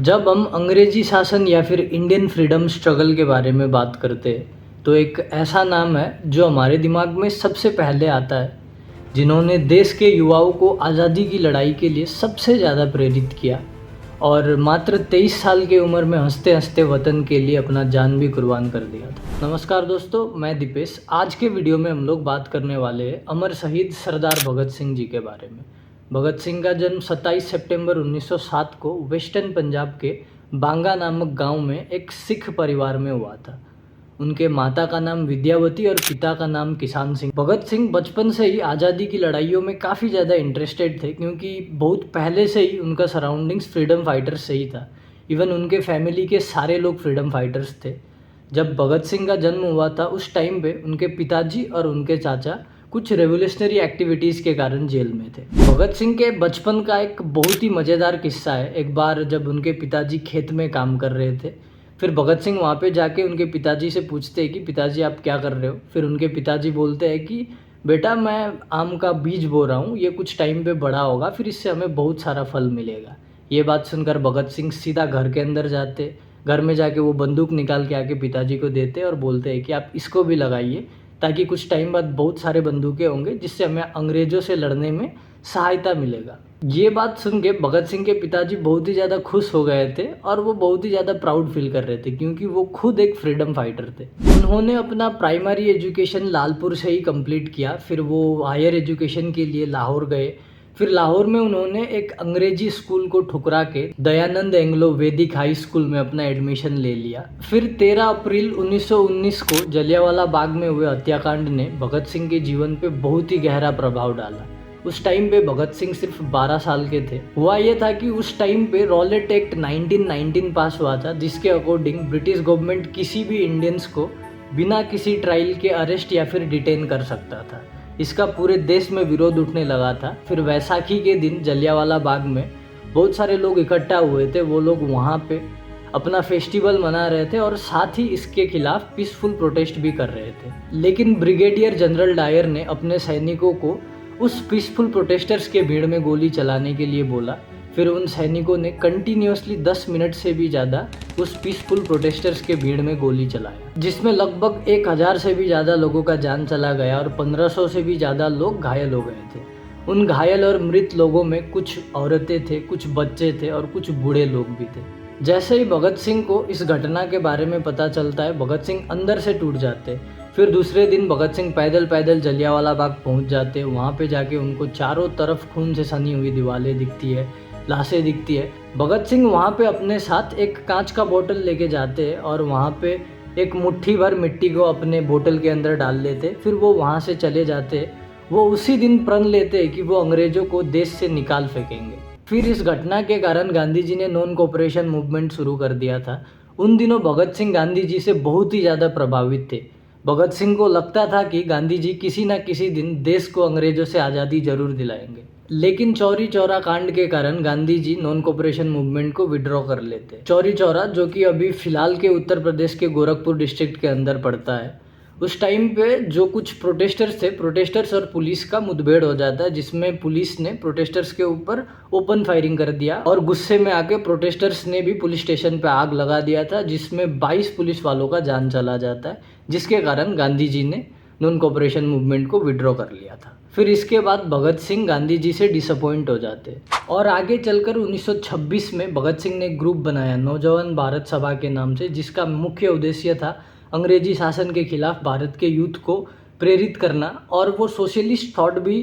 जब हम अंग्रेजी शासन या फिर इंडियन फ्रीडम स्ट्रगल के बारे में बात करते हैं तो एक ऐसा नाम है जो हमारे दिमाग में सबसे पहले आता है, जिन्होंने देश के युवाओं को आज़ादी की लड़ाई के लिए सबसे ज़्यादा प्रेरित किया और मात्र 23 साल की उम्र में हंसते हंसते वतन के लिए अपना जान भी कुर्बान कर दिया था। नमस्कार दोस्तों, मैं दीपेश। आज के वीडियो में हम लोग बात करने वाले हैं अमर शहीद सरदार भगत सिंह जी के बारे में। भगत सिंह का जन्म 27 सितंबर 1907 को वेस्टर्न पंजाब के बांगा नामक गांव में एक सिख परिवार में हुआ था। उनके माता का नाम विद्यावती और पिता का नाम किसान सिंह। भगत सिंह बचपन से ही आज़ादी की लड़ाइयों में काफ़ी ज़्यादा इंटरेस्टेड थे, क्योंकि बहुत पहले से ही उनका सराउंडिंग्स फ्रीडम फाइटर्स से ही था। इवन उनके फैमिली के सारे लोग फ्रीडम फाइटर्स थे। जब भगत सिंह का जन्म हुआ था उस टाइम पे उनके पिताजी और उनके चाचा कुछ रेवोल्यूशनरी एक्टिविटीज़ के कारण जेल में थे। भगत सिंह के बचपन का एक बहुत ही मज़ेदार किस्सा है। एक बार जब उनके पिताजी खेत में काम कर रहे थे, फिर भगत सिंह वहाँ पे जाके उनके पिताजी से पूछते हैं कि पिताजी आप क्या कर रहे हो। फिर उनके पिताजी बोलते हैं कि बेटा मैं आम का बीज बो रहा हूँ, ये कुछ टाइम पे बड़ा होगा, फिर इससे हमें बहुत सारा फल मिलेगा। ये बात सुनकर भगत सिंह सीधा घर के अंदर जाते। घर में जाके वो बंदूक निकाल के आके पिताजी को देते और बोलते हैं कि आप इसको भी लगाइए, ताकि कुछ टाइम बाद बहुत सारे बंदूकें होंगे जिससे हमें अंग्रेज़ों से लड़ने में सहायता मिलेगा। ये बात सुन के भगत सिंह के पिताजी बहुत ही ज़्यादा खुश हो गए थे और वो बहुत ही ज़्यादा प्राउड फील कर रहे थे, क्योंकि वो खुद एक फ्रीडम फाइटर थे। उन्होंने अपना प्राइमरी एजुकेशन लालपुर से ही कंप्लीट किया। फिर वो हायर एजुकेशन के लिए लाहौर गए। फिर लाहौर में उन्होंने एक अंग्रेजी स्कूल को ठुकरा के दयानंद एंग्लो वैदिक हाई स्कूल में अपना एडमिशन ले लिया। फिर 13 अप्रैल 1919 को जलियांवाला बाग में हुए हत्याकांड ने भगत सिंह के जीवन पे बहुत ही गहरा प्रभाव डाला। उस टाइम पे भगत सिंह सिर्फ 12 साल के थे। हुआ ये था कि उस टाइम पे रॉलेट एक्ट 1919 पास हुआ था, जिसके अकॉर्डिंग ब्रिटिश गवर्नमेंट किसी भी इंडियंस को बिना किसी ट्रायल के अरेस्ट या फिर डिटेन कर सकता था। इसका पूरे देश में विरोध उठने लगा था। फिर वैसाखी के दिन जलियांवाला बाग में बहुत सारे लोग इकट्ठा हुए थे। वो लोग वहाँ पे अपना फेस्टिवल मना रहे थे और साथ ही इसके खिलाफ पीसफुल प्रोटेस्ट भी कर रहे थे। लेकिन ब्रिगेडियर जनरल डायर ने अपने सैनिकों को उस पीसफुल प्रोटेस्टर्स के भीड़ में गोली चलाने के लिए बोला। फिर उन सैनिकों ने कंटिन्यूसली 10 मिनट से भी ज़्यादा उस पीसफुल प्रोटेस्टर्स के भीड़ में गोली चलाया, जिसमें लगभग 1000 से भी ज़्यादा लोगों का जान चला गया और 1500 से भी ज़्यादा लोग घायल हो गए थे। उन घायल और मृत लोगों में कुछ औरतें थे, कुछ बच्चे थे और कुछ बूढ़े लोग भी थे। जैसे ही भगत सिंह को इस घटना के बारे में पता चलता है, भगत सिंह अंदर से टूट जाते। फिर दूसरे दिन भगत सिंह पैदल पैदल जलियांवाला बाग पहुंच जाते। वहाँ पे जाके उनको चारों तरफ खून से सनी हुई दीवारें दिखती है, लाशें दिखती है। भगत सिंह वहाँ पे अपने साथ एक कांच का बोतल लेके जाते हैं और वहाँ पे एक मुट्ठी भर मिट्टी को अपने बोतल के अंदर डाल लेते। फिर वो वहाँ से चले जाते। वो उसी दिन प्रण लेते हैं कि वो अंग्रेज़ों को देश से निकाल फेंकेंगे। फिर इस घटना के कारण गांधी जी ने नॉन कोऑपरेशन मूवमेंट शुरू कर दिया था। उन दिनों भगत सिंह गांधी जी से बहुत ही ज़्यादा प्रभावित थे। भगत सिंह को लगता था कि गांधी जी किसी न किसी दिन देश को अंग्रेज़ों से आज़ादी जरूर दिलाएंगे। लेकिन चौरी चौरा कांड के कारण Gandhi ji non cooperation movement को विड्रॉ कर लेते। चौरी चौरा, जो कि अभी फिलहाल के उत्तर प्रदेश के गोरखपुर डिस्ट्रिक्ट के अंदर पड़ता है, उस टाइम पे जो कुछ प्रोटेस्टर्स थे, प्रोटेस्टर्स और पुलिस का मुठभेड़ हो जाता है, जिसमें पुलिस ने प्रोटेस्टर्स के ऊपर ओपन फायरिंग कर दिया और गुस्से में आके प्रोटेस्टर्स ने भी पुलिस स्टेशन पे आग लगा दिया था, जिसमें 22 पुलिस वालों का जान चला जाता है, जिसके कारण गांधी जी ने नॉन कोऑपरेशन मूवमेंट को विड्रॉ कर लिया था। फिर इसके बाद भगत सिंह गांधी जी से डिसअपॉइंट हो जाते और आगे चलकर 1926 में भगत सिंह ने एक ग्रुप बनाया नौजवान भारत सभा के नाम से, जिसका मुख्य उद्देश्य था अंग्रेजी शासन के खिलाफ भारत के यूथ को प्रेरित करना। और वो सोशलिस्ट थॉट भी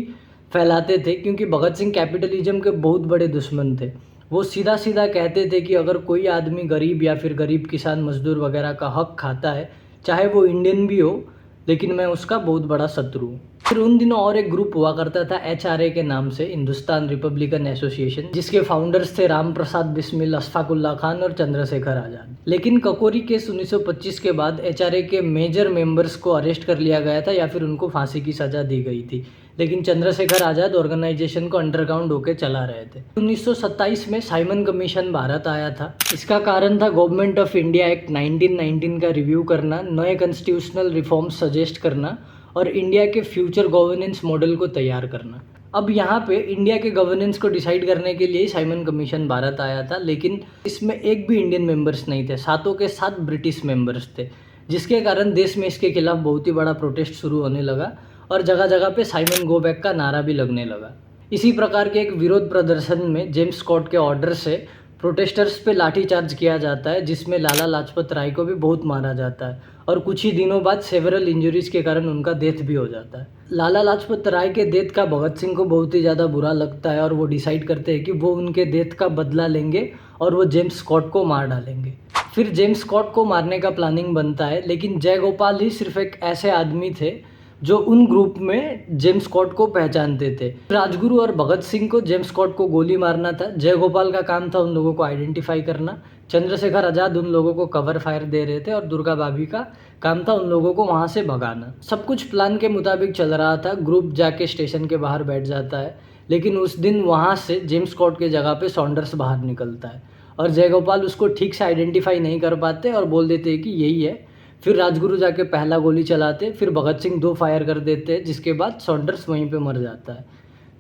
फैलाते थे, क्योंकि भगत सिंह कैपिटलिज्म के बहुत बड़े दुश्मन थे। वो सीधा सीधा कहते थे कि अगर कोई आदमी गरीब या फिर गरीब किसान मजदूर वगैरह का हक खाता है, चाहे वो इंडियन भी हो, लेकिन मैं उसका बहुत बड़ा शत्रु हूँ। फिर उन दिनों और एक ग्रुप हुआ करता था HRA के नाम से, हिंदुस्तान रिपब्लिकन एसोसिएशन, जिसके फाउंडर्स थे राम प्रसाद बिस्मिल, अशफाकुल्ला खान और चंद्रशेखर आज़ाद। लेकिन ककोरी केस 1925 के बाद HRA के मेजर मेंबर्स को अरेस्ट कर लिया गया था या फिर उनको फांसी की सज़ा दी गई थी। लेकिन चंद्रशेखर आज़ाद ऑर्गेनाइजेशन को अंडरग्राउंड होकर चला रहे थे। 1927 में साइमन कमीशन भारत आया था। इसका कारण था गवर्नमेंट ऑफ इंडिया एक्ट 1919 का रिव्यू करना, नए कॉन्स्टिट्यूशनल रिफॉर्म्स सजेस्ट करना और इंडिया के फ्यूचर गवर्नेंस मॉडल को तैयार करना। अब यहाँ पे इंडिया के गवर्नेंस को डिसाइड करने के लिए साइमन कमीशन भारत आया था, लेकिन इसमें एक भी इंडियन मेंबर्स नहीं थे, सातों के सात ब्रिटिश मेंबर्स थे, जिसके कारण देश में इसके खिलाफ बहुत ही बड़ा प्रोटेस्ट शुरू होने लगा और जगह जगह पे साइमन गो बैक का नारा भी लगने लगा। इसी प्रकार के एक विरोध प्रदर्शन में जेम्स स्कॉट के ऑर्डर से प्रोटेस्टर्स पे लाठीचार्ज किया जाता है, जिसमें लाला लाजपत राय को भी बहुत मारा जाता है और कुछ ही दिनों बाद सेवरल इंजरीज के कारण उनका डेथ भी हो जाता है। लाला लाजपत राय के डेथ का भगत सिंह को बहुत ही ज़्यादा बुरा लगता है और वो डिसाइड करते हैं कि वो उनके डेथ का बदला लेंगे और वो जेम्स स्कॉट को मार डालेंगे। फिर जेम्स स्कॉट को मारने का प्लानिंग बनता है, लेकिन जयगोपाल ही सिर्फ एक ऐसे आदमी थे जो उन ग्रुप में जेम्स स्कॉट को पहचानते थे। राजगुरु और भगत सिंह को जेम्स स्कॉट को गोली मारना था, जयगोपाल का काम था उन लोगों को आइडेंटिफाई करना, चंद्रशेखर आज़ाद उन लोगों को कवर फायर दे रहे थे और दुर्गा भाभी का काम था उन लोगों को वहाँ से भगाना। सब कुछ प्लान के मुताबिक चल रहा था। ग्रुप जाके स्टेशन के बाहर बैठ जाता है, लेकिन उस दिन वहाँ से जेम्स स्कॉट के जगह पे सॉन्डर्स बाहर निकलता है और जयगोपाल उसको ठीक से आइडेंटिफाई नहीं कर पाते और बोल देते हैं कि यही है। फिर राजगुरु जाके पहला गोली चलाते, फिर भगत सिंह 2 फायर कर देते हैं, जिसके बाद सॉन्डर्स वहीं पे मर जाता है।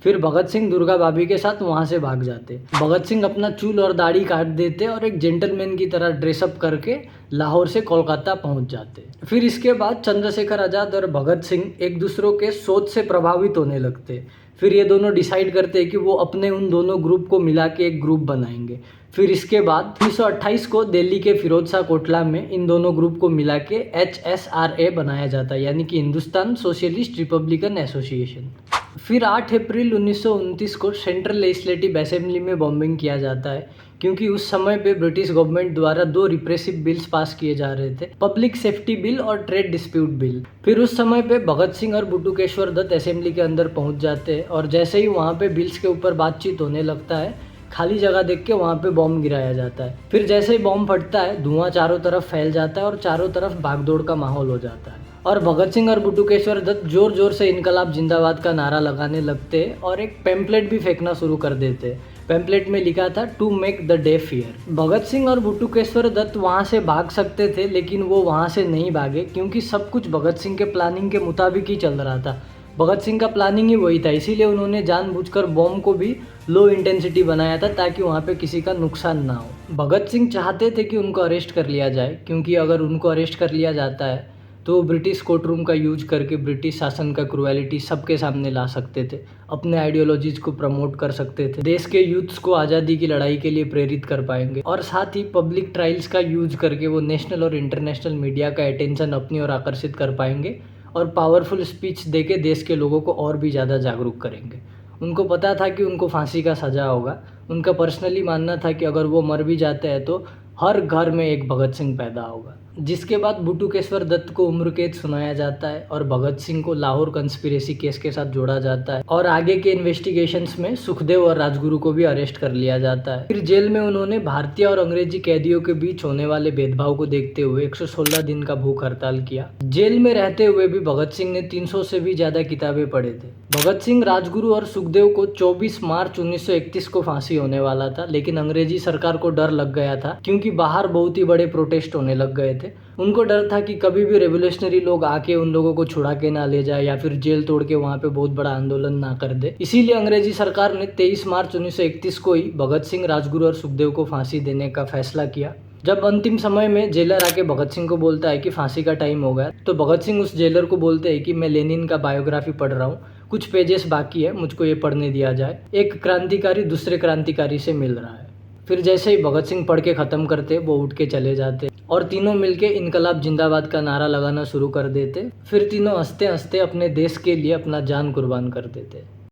फिर भगत सिंह दुर्गा भाभी के साथ वहाँ से भाग जाते। भगत सिंह अपना चूल और दाढ़ी काट देते और एक जेंटलमैन की तरह ड्रेसअप करके लाहौर से कोलकाता पहुँच जाते। फिर इसके बाद चंद्रशेखर आज़ाद और भगत सिंह एक दूसरों के सोच से प्रभावित होने लगते। फिर ये दोनों डिसाइड करते हैं कि वो अपने उन दोनों ग्रुप को मिला के एक ग्रुप बनाएंगे। फिर इसके बाद 1928 को दिल्ली के फिरोज शाह कोटला में इन दोनों ग्रुप को मिला के HSRA बनाया जाता है, यानी कि हिंदुस्तान सोशलिस्ट रिपब्लिकन एसोसिएशन। फिर 8 अप्रैल 1929 को सेंट्रल लेजिस्लेटिव असेंबली में बॉम्बिंग किया जाता है, क्योंकि उस समय पे ब्रिटिश गवर्नमेंट द्वारा 2 रिप्रेसिव बिल्स पास किए जा रहे थे, पब्लिक सेफ्टी बिल और ट्रेड डिस्प्यूट बिल। फिर उस समय पे भगत सिंह और बटुकेश्वर दत्त असेंबली के अंदर पहुंच जाते हैं और जैसे ही वहाँ पे बिल्स के ऊपर बातचीत होने लगता है, खाली जगह देख के वहाँ पे बॉम्ब गिराया जाता है। फिर जैसे ही बॉम्ब फटता है, धुआं चारों तरफ फैल जाता है और चारों तरफ भागदौड़ का माहौल हो जाता है और भगत सिंह और बटुकेश्वर दत्त जोर जोर से इनकलाब जिंदाबाद का नारा लगाने लगते और एक पैम्पलेट भी फेंकना शुरू कर देते। पैम्पलेट में लिखा था to make the deaf hear. Bhagat Singh और बटुकेश्वर दत्त वहाँ से भाग सकते थे, लेकिन वो वहाँ से नहीं भागे, क्योंकि सब कुछ भगत सिंह के प्लानिंग के मुताबिक ही चल रहा था। भगत सिंह का प्लानिंग ही वही था, इसीलिए उन्होंने जानबूझकर बॉम्ब को भी लो इंटेंसिटी बनाया था ताकि वहाँ पे किसी का नुकसान ना हो। भगत सिंह चाहते थे कि उनको अरेस्ट कर लिया जाए, क्योंकि अगर उनको अरेस्ट कर लिया जाता है तो ब्रिटिश कोर्ट रूम का यूज करके ब्रिटिश शासन का क्रूएलिटी सबके सामने ला सकते थे, अपने आइडियोलॉजीज को प्रमोट कर सकते थे, देश के यूथ्स को आज़ादी की लड़ाई के लिए प्रेरित कर पाएंगे और साथ ही पब्लिक ट्रायल्स का यूज करके वो नेशनल और इंटरनेशनल मीडिया का अटेंशन अपनी ओर आकर्षित कर पाएंगे और पावरफुल स्पीच देके देश के लोगों को और भी ज़्यादा जागरूक करेंगे। उनको पता था कि उनको फांसी का सज़ा होगा। उनका पर्सनली मानना था कि अगर वो मर भी जाते हैं तो हर घर में एक भगत सिंह पैदा होगा। जिसके बाद बटुकेश्वर दत्त को उम्र कैद सुनाया जाता है और भगत सिंह को लाहौर कंस्पिरेसी केस के साथ जोड़ा जाता है और आगे के इन्वेस्टिगेशंस में सुखदेव और राजगुरु को भी अरेस्ट कर लिया जाता है। फिर जेल में उन्होंने भारतीय और अंग्रेजी कैदियों के बीच होने वाले भेदभाव को देखते हुए 116 दिन का भूख हड़ताल किया। जेल में रहते हुए भी भगत सिंह ने 300 से भी ज्यादा किताबें पढ़े थे। भगत सिंह, राजगुरु और सुखदेव को 24 मार्च 1931 को फांसी होने वाला था, लेकिन अंग्रेजी सरकार को डर लग गया था, क्योंकि बाहर बहुत ही बड़े प्रोटेस्ट होने लग गए थे। उनको डर था कि कभी भी रेवोल्यूशनरी लोग आके उन लोगों को छुड़ा के ना ले जाए या फिर जेल तोड़ के वहाँ पे बहुत बड़ा आंदोलन ना कर दे। इसीलिए अंग्रेजी सरकार ने 23 मार्च 1931 को ही भगत सिंह, राजगुरु और सुखदेव को फांसी देने का फैसला किया। जब अंतिम समय में जेलर आके भगत सिंह को बोलता है कि फांसी का टाइम हो गया, तो भगत सिंह उस जेलर को बोलते हैं कि मैं लेनिन का बायोग्राफी पढ़ रहा हूँ, कुछ पेजेस बाकी है, मुझको ये पढ़ने दिया जाए। एक क्रांतिकारी दूसरे क्रांतिकारी से मिल रहा है। फिर जैसे ही भगत सिंह पढ़ के ख़त्म करते, वो उठ के चले जाते और तीनों मिलके इनकलाब जिंदाबाद का नारा लगाना शुरू कर देते। फिर तीनों हंसते हंसते अपने देश के लिए अपना जान कुर्बान कर देते।